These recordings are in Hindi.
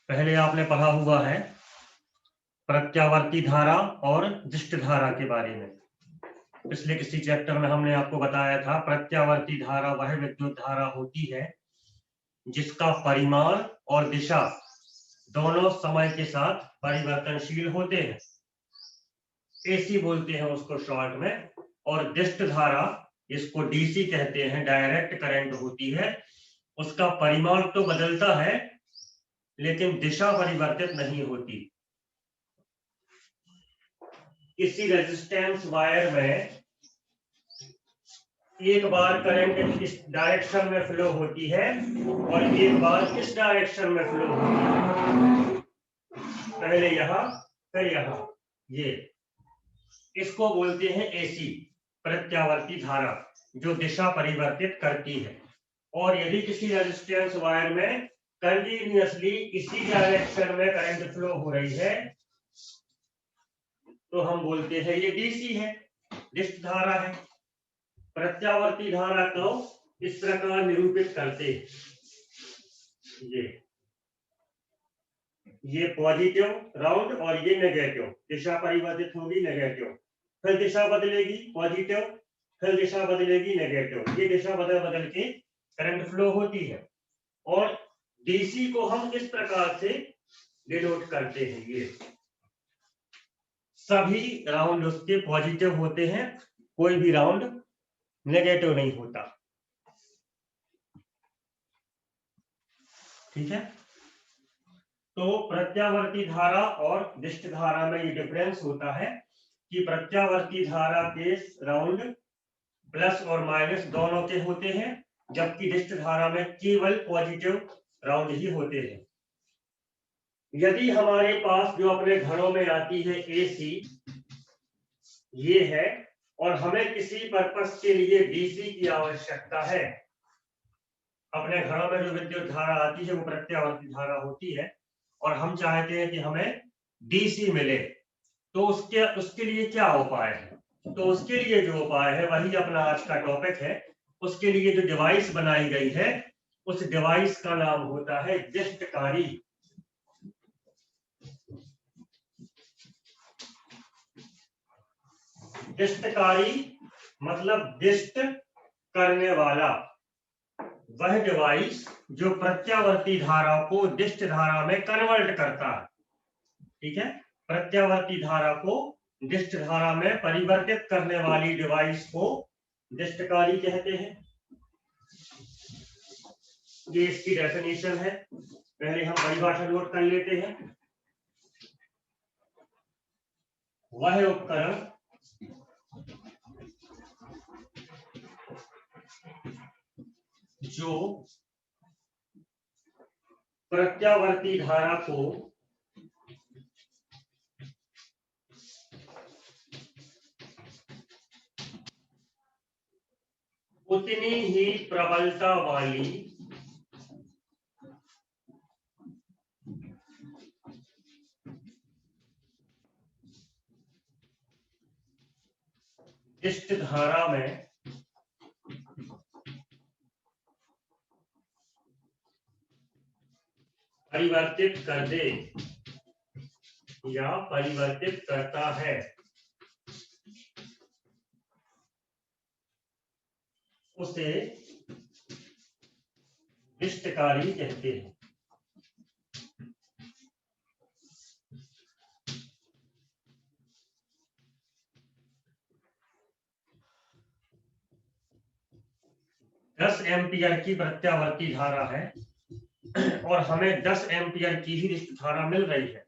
पहले आपने पढ़ा हुआ है प्रत्यावर्ती धारा और दिष्ट धारा के बारे में। पिछले किसी चैप्टर में हमने आपको बताया था प्रत्यावर्ती धारा वह विद्युत धारा होती है जिसका परिमाण और दिशा दोनों समय के साथ परिवर्तनशील होते हैं, एसी बोलते हैं उसको शॉर्ट में। और दिष्ट धारा, इसको डीसी कहते हैं, डायरेक्ट करंट होती है, उसका परिमाण तो बदलता है लेकिन दिशा परिवर्तित नहीं होती। इसी रेजिस्टेंस वायर में एक बार करंट इस डायरेक्शन में फ्लो होती है और एक बार इस डायरेक्शन में फ्लो होती है, पहले यहां फिर यहां। ये इसको बोलते हैं एसी, प्रत्यावर्ती धारा, जो दिशा परिवर्तित करती है। और यदि किसी रेजिस्टेंस वायर में कंटिन्यूअसली इसी डायरेक्शन में करंट फ्लो हो रही है तो हम बोलते हैं ये डीसी है, दिष्ट धारा है। प्रत्यावर्ती धारा को इस प्रकार निरूपित करते हैं, ये पॉजिटिव राउंड और ये नेगेटिव, दिशा परिवर्तित होगी नेगेटिव, फिर दिशा बदलेगी पॉजिटिव, फिर दिशा बदलेगी नेगेटिव, ये दिशा बदल बदल के करंट फ्लो होती है। और डीसी को हम इस प्रकार से डिनोट करते हैं, ये सभी राउंड उसके पॉजिटिव होते हैं, कोई भी राउंड नेगेटिव नहीं होता। ठीक है, तो प्रत्यावर्ती धारा और दिष्ट धारा में ये डिफरेंस होता है कि प्रत्यावर्ती धारा के राउंड प्लस और माइनस दोनों के होते हैं, जबकि दिष्ट धारा में केवल पॉजिटिव राउंड ही होते हैं। यदि हमारे पास जो अपने घरों में आती है एसी, ये है, और हमें किसी पर्पस के लिए डीसी की आवश्यकता है, अपने घरों में जो विद्युत धारा आती है वो प्रत्यावर्ती धारा होती है और हम चाहते हैं कि हमें डीसी मिले, तो उसके लिए क्या उपाय है? तो उसके लिए जो उपाय है वही अपना आज का टॉपिक है। उसके लिए जो डिवाइस बनाई गई है उस डिवाइस का नाम होता है दिष्टकारी। दिष्टकारी मतलब दिष्ट करने वाला, वह डिवाइस जो प्रत्यावर्ती धारा को दिष्ट धारा में कन्वर्ट करता है। ठीक है, प्रत्यावर्ती धारा को दिष्ट धारा में परिवर्तित करने वाली डिवाइस को दिष्टकारी कहते हैं। ये इसकी डेफिनेशन है, पहले हम परिभाषा नोट कर लेते हैं। वह उपकरण जो प्रत्यावर्ती धारा को उतनी ही प्रबलता वाली दिष्ट धारा में परिवर्तित कर दे या परिवर्तित करता है, उसे दिष्टकारी कहते हैं। दस एम्पियर की प्रत्यावर्ती धारा है और हमें 10 एम्पियर की ही दिष्ट धारा मिल रही है,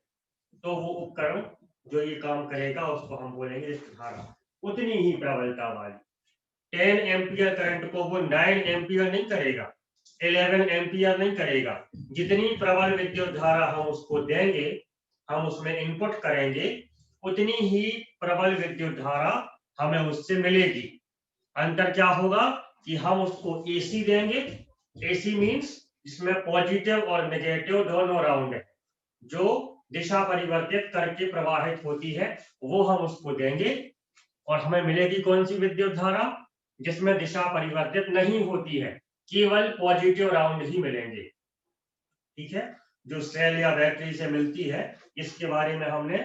तो वो उपकरण जो ये काम करेगा उसको हम बोलेंगे दिष्ट धारा, उतनी ही प्रबलता वाली। 10 एम्पियर करंट को वो 9 एम्पियर नहीं करेगा, 11 एम्पियर नहीं करेगा, जितनी प्रबल विद्युत धारा हम उसको देंगे, हम उसमें इनपुट करेंगे, उतनी ही प्रबल विद्युत धारा हमें उससे मिलेगी। अंतर क्या होगा कि हम उसको एसी देंगे, एसी मींस इसमें पॉजिटिव और नेगेटिव दोनों राउंड है, जो दिशा परिवर्तित करके प्रवाहित होती है वो हम उसको देंगे और हमें मिलेगी कौन सी विद्युत धारा? जिसमें दिशा परिवर्तित नहीं होती है, केवल पॉजिटिव राउंड ही मिलेंगे। ठीक है, जो सेल या बैटरी से मिलती है, इसके बारे में हमने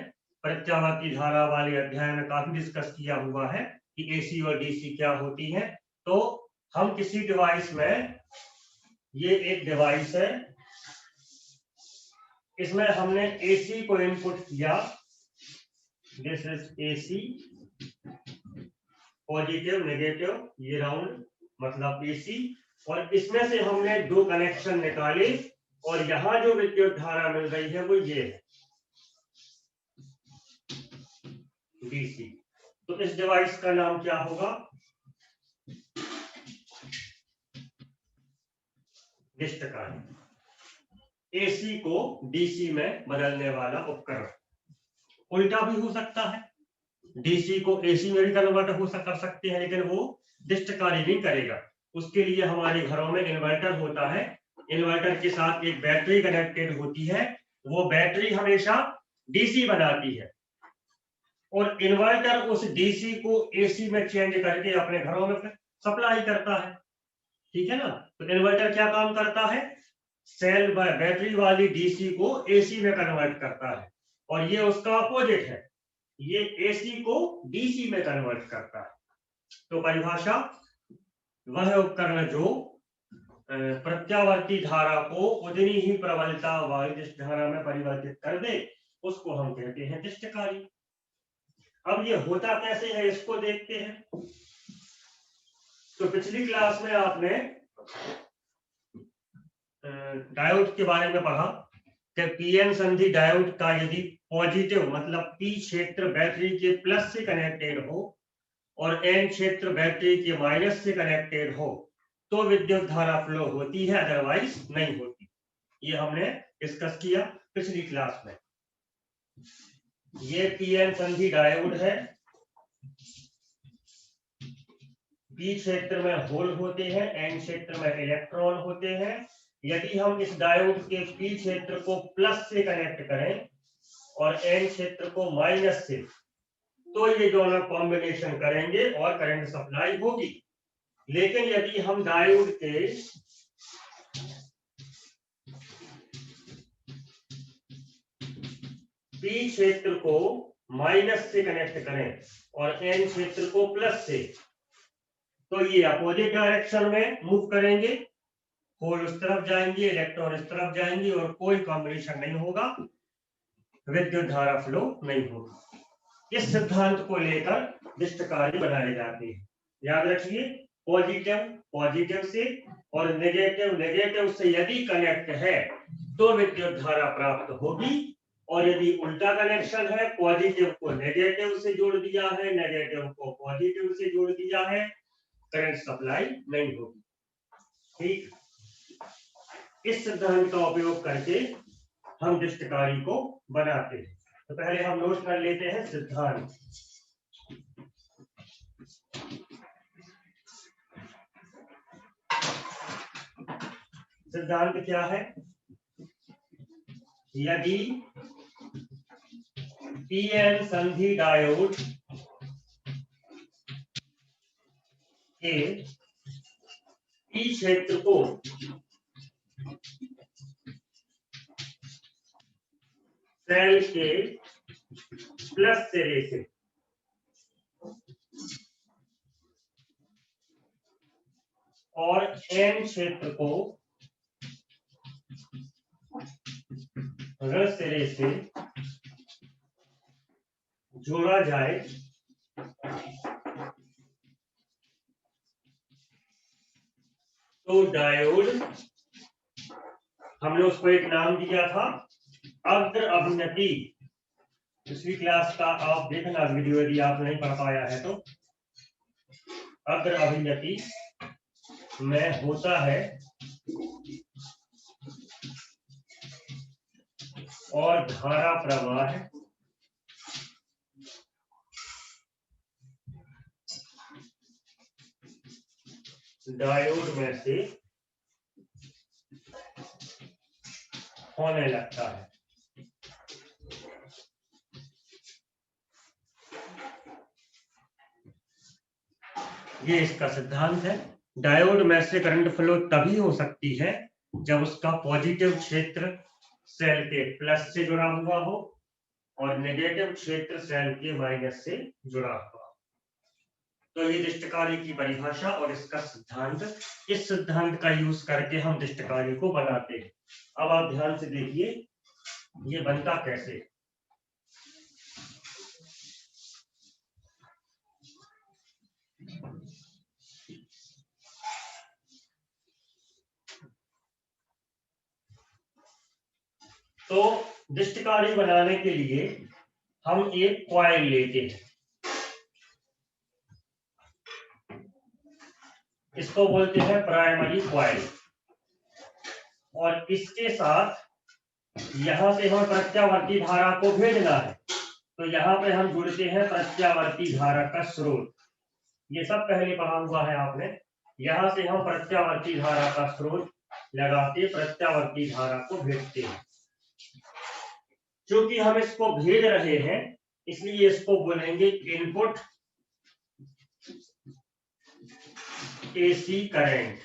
प्रत्यावर्ती धारा वाले अध्याय में काफी डिस्कस किया हुआ है कि एसी और डीसी क्या होती है। तो हम किसी डिवाइस में, ये एक डिवाइस है, इसमें हमने एसी को इनपुट किया, this is AC, positive negative, ये राउंड मतलब एसी, और इसमें से हमने दो कनेक्शन निकाले और यहां जो विद्युत धारा मिल रही है वो ये है, डीसी। तो इस डिवाइस का नाम क्या होगा? डिस्टकारी। एसी को डीसी में बदलने वाला उपकरण। उल्टा भी हो सकता है, डीसी को एसी में भी कन्वर्ट कर सकते हैं, लेकिन वो डिस्टकारी नहीं करेगा। उसके लिए हमारे घरों में इन्वर्टर होता है, इन्वर्टर के साथ एक बैटरी कनेक्टेड होती है, वो बैटरी हमेशा डीसी बनाती है और इन्वर्टर उस डीसी को एसी में चेंज करके अपने घरों में सप्लाई करता है, ठीक है ना। तो इन्वर्टर क्या काम करता है? सेल बैटरी वाली डीसी को एसी में कन्वर्ट करता है, और ये उसका अपोजिट है, ये एसी को डीसी में कन्वर्ट करता है। तो परिभाषा, वह उपकरण जो प्रत्यावर्ती धारा को उतनी ही प्रबलता वाली जिस धारा में परिवर्तित कर दे, उसको हम कहते हैं डिस्टकारी। अब ये होता कैसे है, इसको देखते हैं। तो पिछली क्लास में आपने डायोड के बारे में पढ़ा कि पीएन संधि डायोड का यदि पॉजिटिव मतलब पी क्षेत्र बैटरी के प्लस से कनेक्टेड हो और एन क्षेत्र बैटरी के माइनस से कनेक्टेड हो तो विद्युत धारा फ्लो होती है, अदरवाइज नहीं होती। ये हमने डिस्कस किया पिछली क्लास में। ये पीएन संधि डायोड है, पी क्षेत्र में होल होते हैं, एन क्षेत्र में इलेक्ट्रॉन होते हैं। यदि हम इस डायोड के पी क्षेत्र को प्लस से कनेक्ट करें और एन क्षेत्र को माइनस से, तो ये दोनों कॉम्बिनेशन करेंगे और करंट सप्लाई होगी। लेकिन यदि हम डायोड के पी क्षेत्र को माइनस से कनेक्ट करें और एन क्षेत्र को प्लस से, तो ये अपोजिट डायरेक्शन में मूव करेंगे, होल उस तरफ जाएंगे, इलेक्ट्रॉन इस तरफ जाएंगे और कोई कॉम्बिनेशन नहीं होगा, विद्युत धारा फ्लो नहीं होगी। इस सिद्धांत को लेकर डिस्टकारी बनाए जाते हैं। याद रखिए, पॉजिटिव पॉजिटिव से और नेगेटिव नेगेटिव से यदि कनेक्ट है तो विद्युत धारा प्राप्त होगी, और यदि उल्टा कनेक्शन है, पॉजिटिव को नेगेटिव से जोड़ दिया है, नेगेटिव को पॉजिटिव से जोड़ दिया है, करंट सप्लाई नहीं होगी। ठीक, इस सिद्धांत का उपयोग करके हम डिस्टकारी को बनाते हैं। तो पहले हम नोट कर लेते हैं सिद्धांत। सिद्धांत क्या है? यदि पीएन संधि डायोड के पी क्षेत्र को सेल के प्लस सिरे से और एन क्षेत्र को ऋण सिरे से जोड़ा जाए तो डायोड, हमने उसको एक नाम दिया था अग्र अभिनति। पिछली क्लास का आप देखना वीडियो यदि आप नहीं पढ़ पाया है तो। अग्र अभिनति में होता है और धारा प्रवाह डायोड में से होने लगता है। ये इसका सिद्धांत है। डायोड में से करंट फ्लो तभी हो सकती है जब उसका पॉजिटिव क्षेत्र सेल के प्लस से जुड़ा हुआ हो और नेगेटिव क्षेत्र सेल के माइनस से जुड़ा हुआ। तो ये दृष्टकारी की परिभाषा और इसका सिद्धांत, इस सिद्धांत का यूज करके हम दृष्टकारी को बनाते हैं। अब आप ध्यान से देखिए ये बनता कैसे। तो दृष्टकारी बनाने के लिए हम एक कॉइल लेते हैं, इसको बोलते हैं प्राइमरी कॉइल, और इसके साथ यहां से हमें प्रत्यावर्ती धारा को भेजना है। तो यहाँ पे हम जुड़ते हैं प्रत्यावर्ती धारा का स्रोत। ये सब पहले पढ़ा हुआ है आपने। यहां से हम प्रत्यावर्ती धारा का स्रोत लगाते प्रत्यावर्ती धारा को भेजते हैं। क्योंकि हम इसको भेज रहे हैं इसलिए इसको बोलेंगे इनपुट एसी करंट।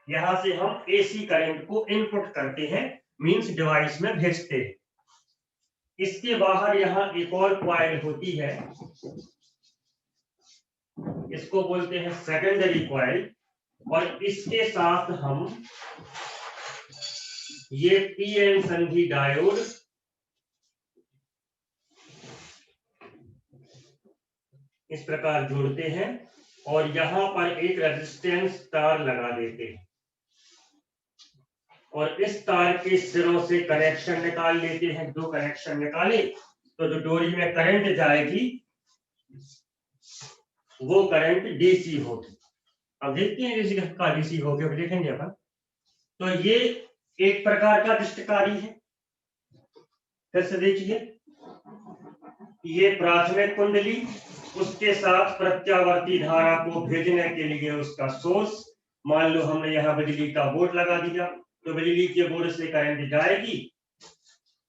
यहां से हम एसी करंट को इनपुट करते हैं, मींस डिवाइस में भेजते हैं। इसके बाहर यहां एक और कॉइल होती है, इसको बोलते हैं सेकेंडरी कॉइल, और इसके साथ हम ये पीएन संधि डायोड इस प्रकार जोड़ते हैं और यहां पर एक रेजिस्टेंस तार लगा देते हैं और इस तार के सिरों से कनेक्शन निकाल लेते हैं। दो कनेक्शन निकाले तो जो डोरी में करंट जाएगी वो करंट डीसी होगी। अब देखते हैं डीसी का डीसी होगी, अब देखेंगे अपन। तो ये एक प्रकार का दृष्टकारी है। फिर से देखिए, ये प्राथमिक कुंडली, उसके साथ प्रत्यावर्ती धारा को भेजने के लिए उसका सोर्स। मान लो हमने यहाँ बिजली का बोर्ड लगा दिया तो बिजली के बोर्ड से करंट जाएगी।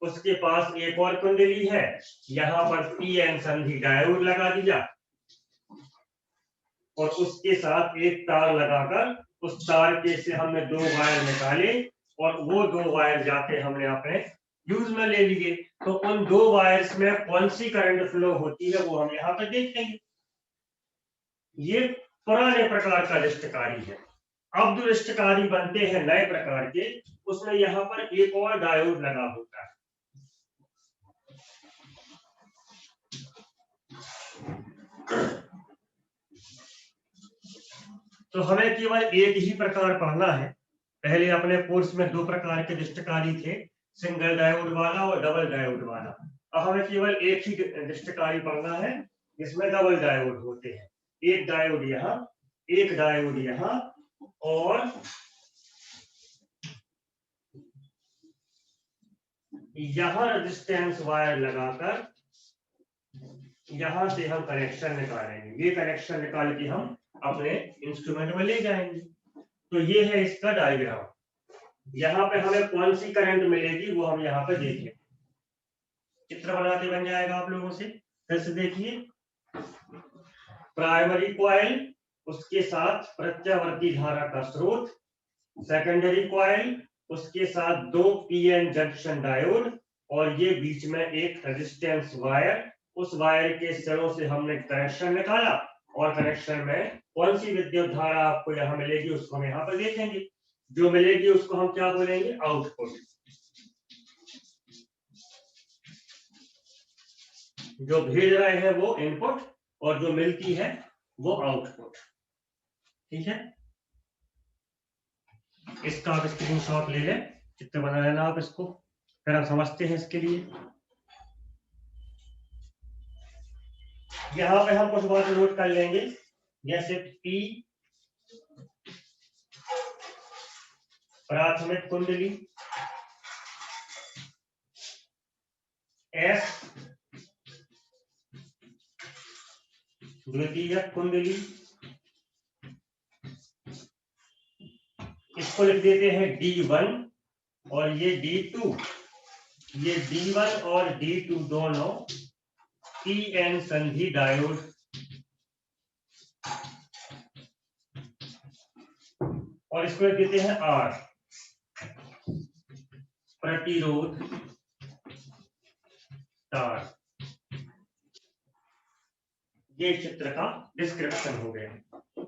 उसके पास एक और कुंडली है, यहाँ पर पीएन संधि डायोड लगा दिया और उसके साथ एक तार लगाकर उस तार के से हमने दो वायर निकाले और वो दो वायर जाके हमने अपने यूज में ले लिए। तो उन दो वायर्स में कौन सी करंट फ्लो होती है वो हम यहाँ पर देख लेंगे। ये पुराने प्रकार का दृष्टकारी है। अब जो दृष्टकारी बनते हैं नए प्रकार के, उसमें यहाँ पर एक और डायोड लगा होता है। तो हमें केवल एक ही प्रकार पढ़ना है। पहले अपने कोर्स में दो प्रकार के दृष्टकारी थे, सिंगल डायोड वाला और डबल डायोड वाला। अब हमें केवल एक ही दृष्टकारी पढ़ना है जिसमें डबल डायोड होते हैं। एक डायोड यहाँ, एक डायोड यहाँ, और यहाँ रेजिस्टेंस वायर लगाकर यहां से हम कनेक्शन निकालेंगे। ये कनेक्शन निकाल के हम अपने इंस्ट्रूमेंट में ले जाएंगे। तो ये है इसका डायग्राम। यहाँ पे हमें कौन सी करंट मिलेगी वो हम यहाँ पे देखें। चित्र बनाते बन जाएगा आप लोगों से। फिर से देखिए, प्राइमरी कॉइल, उसके साथ प्रत्यावर्ती धारा का स्रोत, सेकेंडरी कॉइल, उसके साथ दो पीएन जंक्शन डायोड, और ये बीच में एक रेजिस्टेंस वायर। उस वायर के सिरों से हमने कनेक्शन निकाला और कनेक्शन में कौन सी विद्युत धारा आपको यहाँ मिलेगी उसको हम यहाँ पर देखेंगे। जो मिलेगी उसको हम क्या बोलेंगे, आउटपुट। जो भेज रहे हैं वो इनपुट और जो मिलती है वो आउटपुट। ठीक है, इसका आप स्क्रीनशॉट ले लें, चित्र बना लेना आप इसको, फिर हम समझते हैं इसके लिए। यहाँ पे हम कुछ बात नोट कर लेंगे, जैसे P प्राथमिक कुंडली, S द्वितीयक कुंडली, इसको लिख देते हैं D1, और ये D2। ये D1 और D2 दोनों पीएन संधि डायोड, और इसको लिख देते हैं R। प्रतिरोध तार, ये चित्र का डिस्क्रिप्शन हो गया।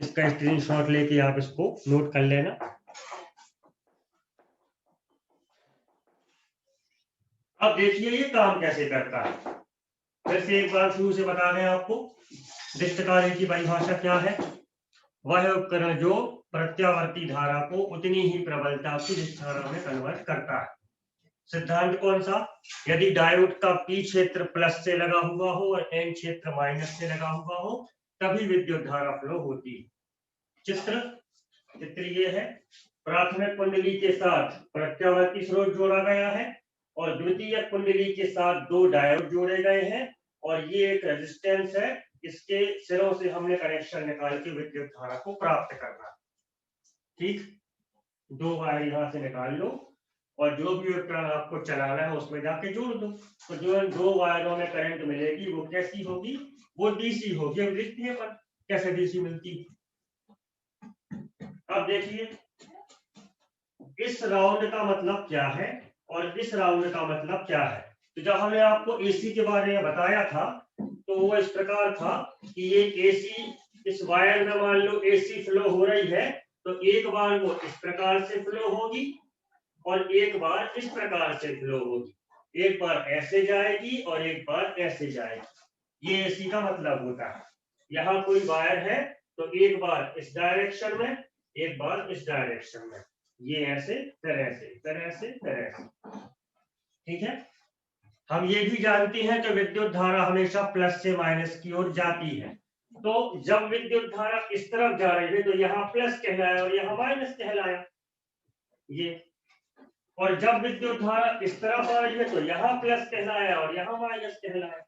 इसका स्क्रीनशॉट लेके आप इसको नोट कर लेना। अब देखिए ये काम कैसे करता है। फिर से एक बार शुरू से बता दें आपको, डिस्ट कार्य की परिभाषा क्या है। वह उपकरण जो प्रत्यावर्ती धारा को उतनी ही प्रबलता की डिस्ट धारा में कन्वर्ट करता है। सिद्धांत कौन सा? यदि डायोड का पी क्षेत्र प्लस से लगा हुआ हो और एन क्षेत्र माइनस से लगा हुआ हो तभी विद्युत धारा फ्लो होती है। चित्र ये है। प्राथमिक कुंडली के साथ प्रत्यावर्ती स्रोत जोड़ा गया है और द्वितीय कुंडली के साथ दो डायोड जोड़े गए हैं और ये एक रेजिस्टेंस है। इसके सिरों से हमने कनेक्शन निकाल के विद्युत धारा को प्राप्त करना। ठीक, दो वायर यहां से निकाल लो और जो भी उपकरण आपको चलाना है उसमें जाके जोड़ दो। तो जो दो वायरों में करंट मिलेगी वो कैसी होगी? वो डीसी होगी। अब देखते हैं पर कैसे डीसी मिलती। अब देखिए इस राउंड का मतलब क्या है और इस राउंड का मतलब क्या है। तो जब हमने आपको एसी के बारे में बताया था तो वो इस प्रकार था कि ये एसी, इस वायर में मान लो एसी फ्लो हो रही है तो एक बार वो इस प्रकार से फ्लो होगी और एक बार इस प्रकार से फ्लो होगी। एक बार ऐसे जाएगी और एक बार ऐसे जाएगी। ये एसी का मतलब होता है। यहाँ कोई वायर है तो एक बार इस डायरेक्शन में एक बार इस डायरेक्शन में, ये ऐसे फिर ऐसे फिर ऐसे फिर ऐसे। ठीक है। हम ये भी जानते हैं कि विद्युत धारा हमेशा प्लस से माइनस की ओर जाती है। तो जब विद्युत धारा इस तरफ जा रही है तो यहाँ प्लस कहलाया और यहाँ माइनस कहलाया ये, और जब विद्युत धारा इस तरफ आ रही है तो यहाँ प्लस कहलाया और यहाँ माइनस कहलाया।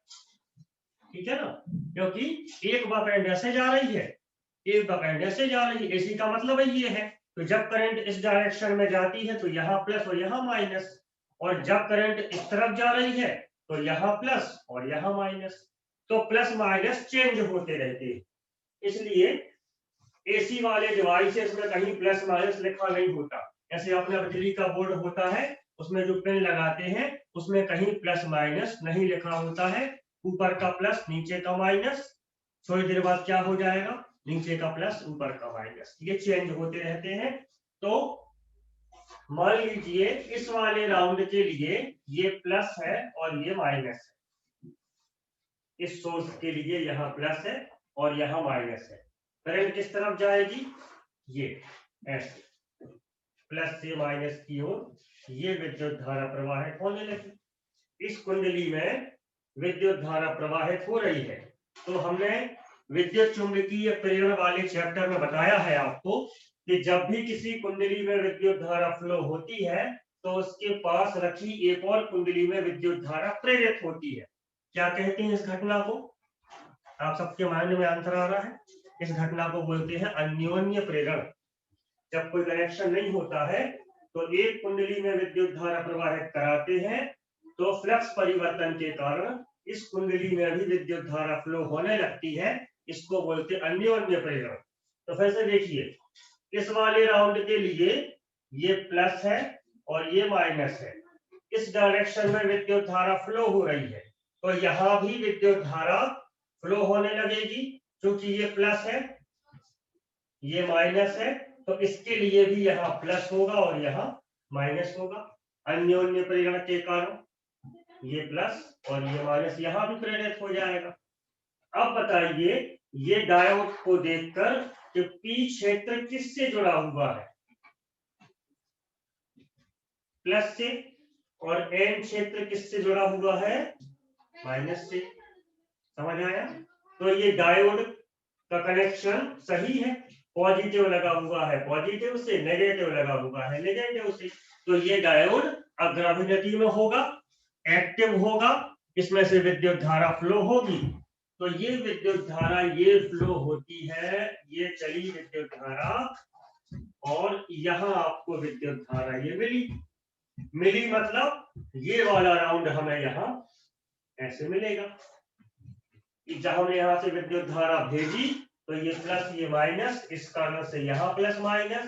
ठीक है ना, क्योंकि एक बकेंड ऐसे जा रही है एक बकेंड ऐसे जा रही है। एसी का मतलब ये है। तो जब करंट इस डायरेक्शन में जाती है तो यहाँ प्लस और यहाँ माइनस, और जब करंट इस तरफ जा रही है तो यहाँ प्लस और यहाँ माइनस। तो प्लस माइनस चेंज होते रहते हैं। इसलिए एसी वाले डिवाइसेस में कहीं प्लस माइनस लिखा नहीं होता। ऐसे अपना बिजली का बोर्ड होता है उसमें जो पिन लगाते हैं उसमें कहीं प्लस माइनस नहीं लिखा होता है। ऊपर का प्लस नीचे का माइनस, थोड़ी देर बाद क्या हो जाएगा, नीचे का प्लस ऊपर का माइनस, ये चेंज होते रहते हैं। तो मान लीजिए इस वाले राउंड के लिए ये प्लस है और ये माइनस है। इस सोर्स के लिए यहाँ प्लस है और यहाँ माइनस है। करंट किस तरफ जाएगी? ये ऐसे प्लस से माइनस की ओर ये विद्युत धारा प्रवाहित होने लगी। इस कुंडली में विद्युत धारा प्रवाहित हो रही है। तो हमने विद्युत चुंबकीय प्रेरण वाले चैप्टर में बताया है आपको कि जब भी किसी कुंडली में विद्युत धारा फ्लो होती है तो उसके पास रखी एक और कुंडली में विद्युत धारा प्रेरित होती है। क्या कहते हैं इस घटना को? आप सबके माइंड में आंसर आ रहा है। इस घटना को बोलते हैं अन्योन्य प्रेरण। जब कोई कनेक्शन नहीं होता है तो एक कुंडली में विद्युत धारा प्रवाहित कराते हैं तो फ्लक्स परिवर्तन के कारण इस कुंडली में भी विद्युत धारा फ्लो होने लगती है। इसको बोलते हैं अन्योन्य प्रेरण। तो फिर से देखिए इस वाले राउंड के लिए ये प्लस है और ये माइनस है। इस डायरेक्शन में विद्युत धारा फ्लो हो रही है तो यहाँ भी विद्युत धारा फ्लो होने लगेगी। क्योंकि ये प्लस है ये माइनस है तो इसके लिए भी यहाँ प्लस होगा और यहाँ माइनस होगा। अन्योन्य प्रेरण के कारण ये प्लस और ये माइनस यहाँ भी प्रेरित हो जाएगा। अब बताइए ये डायोड को देखकर कि पी क्षेत्र किससे जुड़ा हुआ है? प्लस से, और एन क्षेत्र किससे जुड़ा हुआ है? माइनस से। समझ आया? तो ये डायोड का कनेक्शन सही है। पॉजिटिव लगा हुआ है पॉजिटिव से, नेगेटिव लगा हुआ है नेगेटिव से। तो ये डायोड अग्राभिनति में होगा, एक्टिव होगा, इसमें से विद्युत धारा फ्लो होगी। तो ये विद्युत धारा ये फ्लो होती है, ये चली विद्युत धारा और यहाँ आपको विद्युत धारा ये मिली मतलब ये वाला राउंड हमें यहाँ ऐसे मिलेगा। जब हमने यहाँ से विद्युत धारा भेजी तो ये प्लस ये माइनस, इस कारण से यहाँ प्लस माइनस,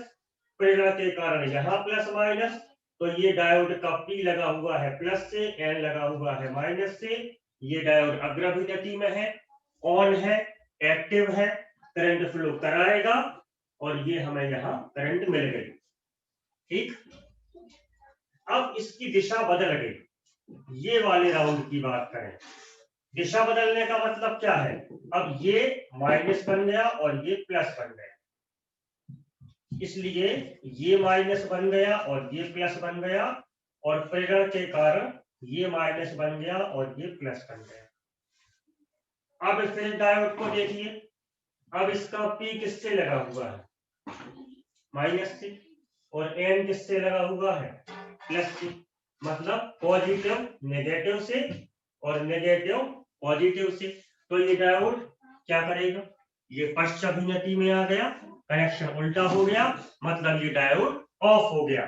प्रेरणा के कारण यहाँ प्लस माइनस, तो ये डायोड का P लगा हुआ है प्लस से, N लगा हुआ है माइनस से। ये डायोड अग्राभिनति में है, ऑन है, एक्टिव है, करंट फ्लो कराएगा और ये हमें यहाँ करंट मिल गई। ठीक, अब इसकी दिशा बदल गई। ये वाले राउंड की बात करें, दिशा बदलने का मतलब क्या है? अब ये माइनस बन गया और ये प्लस बन गया, इसलिए ये माइनस बन गया और ये प्लस बन गया, और प्रेरण के कारण ये माइनस बन गया और ये प्लस बन गया। अब फिर डायोड को देखिए, अब इसका P किससे लगा हुआ है? माइनस से, और N किससे लगा हुआ है? प्लस से। मतलब पॉजिटिव नेगेटिव से और नेगेटिव पॉजिटिव से। तो ये डायोड क्या करेगा? ये पश्चाभिनति में आ गया, कनेक्शन उल्टा हो गया, मतलब ये डायोड ऑफ हो गया।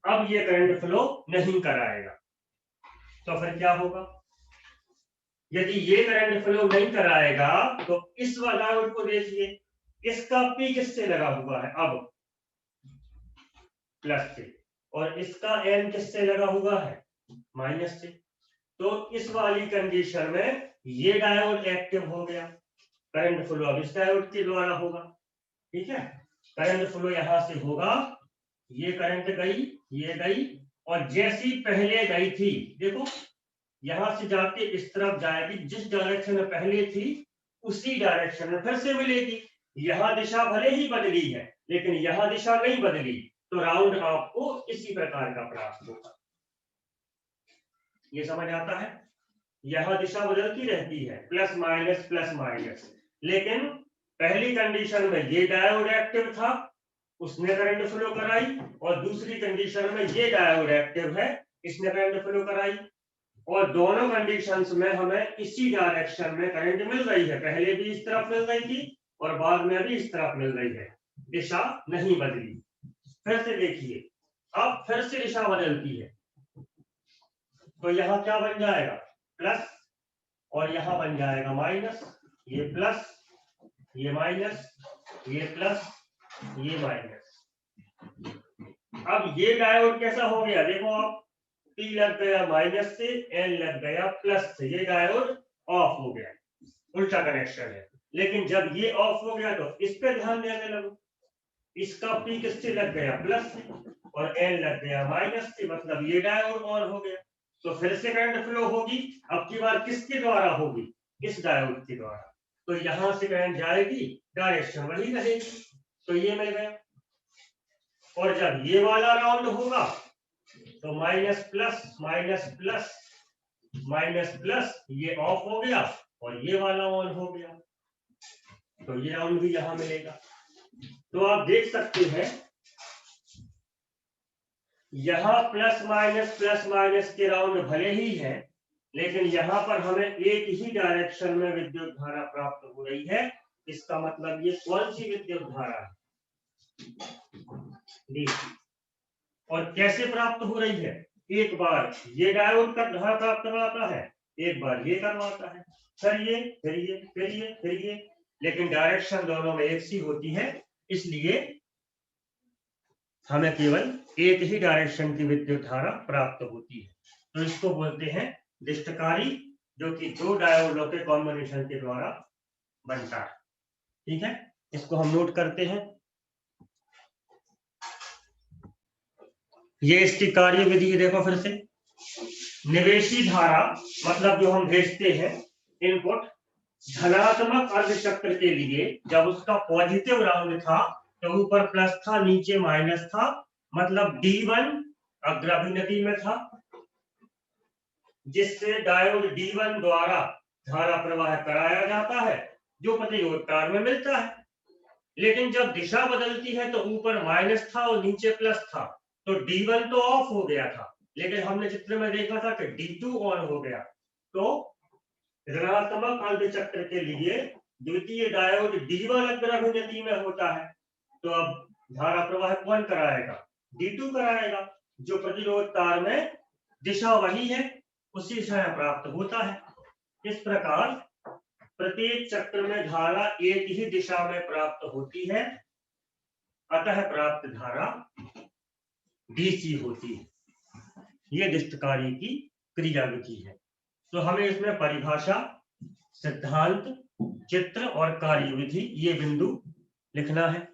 अब ये करंट फ्लो नहीं कराएगा। तो फिर क्या होगा? यदि ये करंट फ्लो नहीं कराएगा तो इस डायोड को देखिए, इसका P किससे लगा हुआ है? अब प्लस से, और इसका N किससे लगा हुआ है? माइनस से। तो इस वाली कंडीशन में ये डायोड एक्टिव हो गया, करंट फ्लो अब इस डायोड के द्वारा होगा। ठीक है, करंट फ्लो यहां से होगा, ये करंट गई, ये गई, और जैसी पहले गई थी, देखो यहां से जाके इस तरफ जाएगी, जिस डायरेक्शन में पहले थी उसी डायरेक्शन में फिर से मिलेगी। यहां दिशा भले ही बदली है लेकिन यहां दिशा नहीं बदली, तो राउंड आपको इसी प्रकार का प्राप्त होगा। ये समझ आता है? यह दिशा बदलती रहती है, प्लस माइनस, लेकिन पहली कंडीशन में ये डायोड एक्टिव था, उसने करंट फ्लो कराई, और दूसरी कंडीशन में ये डायोड एक्टिव है, इसने करंट फ्लो कराई, और दोनों कंडीशंस में हमें इसी डायरेक्शन में करंट मिल रही है। पहले भी इस तरफ मिल रही थी और बाद में भी इस तरफ मिल रही है, दिशा नहीं बदली। फिर से देखिए, अब फिर से दिशा बदलती है, तो यहां क्या बन जाएगा? प्लस, और यहां बन जाएगा माइनस। ये प्लस, ये माइनस, ये प्लस, ये माइनस। अब ये डायोड कैसा हो गया? देखो आप, P लग गया माइनस से, N लग गया प्लस से, ये डायोड ऑफ हो गया, उल्टा कनेक्शन है। लेकिन जब ये ऑफ हो गया तो इस पे ध्यान देने लगो, इसका P किससे लग गया? प्लस से, और N लग गया माइनस से, मतलब ये डायोड ऑन हो गया। तो फिर से करंट फ्लो होगी, अब की बार किसके द्वारा होगी? इस डायोड के द्वारा। तो यहां से करंट जाएगी, डायरेक्शन वही रहेगी, तो ये मिल गया। और जब ये वाला राउंड होगा तो minus plus minus plus minus plus, ये ऑफ हो गया और ये वाला ऑन हो गया, तो ये राउंड भी यहां मिलेगा। तो आप देख सकते हैं यहां प्लस माइनस के राउंड भले ही है, लेकिन यहां पर हमें एक ही डायरेक्शन में विद्युत धारा प्राप्त हो रही है। इसका मतलब ये कौन सी विद्युत धारा है? डीसी। और कैसे प्राप्त हो रही है? एक बार ये डायोड का धारा प्राप्त करवाता है, एक बार ये करवाता है, फिर ये, फिर ये, फिर ये, फिर ये, लेकिन डायरेक्शन दोनों में एक सी होती है, इसलिए हमें केवल एक ही डायरेक्शन की विद्युत धारा प्राप्त होती है। तो इसको बोलते हैं डिस्टकारी, जो कि दो डायोडों के कॉम्बिनेशन के द्वारा बनता है। ठीक है, इसको हम नोट करते हैं। ये इसकी कार्य विधि देखो फिर से, निवेशी धारा मतलब जो हम भेजते हैं इनपुट, धनात्मक अर्धचक्र के लिए जब उसका पॉजिटिव राउंड था तो ऊपर प्लस था, नीचे माइनस था, मतलब D1 अग्राभिनति में था, जिससे डायोड D1 द्वारा धारा प्रवाह कराया जाता है, जो प्रतिरोध तार में मिलता है। लेकिन जब दिशा बदलती है तो ऊपर माइनस था और नीचे प्लस था, तो D1 तो ऑफ हो गया था, लेकिन हमने चित्र में देखा था कि D2 ऑन हो गया। तो ऋणात्मक अर्धचक्र के लिए द्वितीय डायोड D1 अग्राभिनति में होता है, तो अब धारा प्रवाह कौन कराएगा? D2 कराएगा, जो प्रतिरोध तार में दिशा वही है, उसी दिशा में प्राप्त होता है। इस प्रकार प्रत्येक चक्र में धारा एक ही दिशा में प्राप्त होती है, अतः प्राप्त धारा डीसी होती है। ये दिष्ट कार्य की क्रियाविधि है। तो हमें इसमें परिभाषा, सिद्धांत, चित्र और कार्यविधि ये बिंदु लिखना है।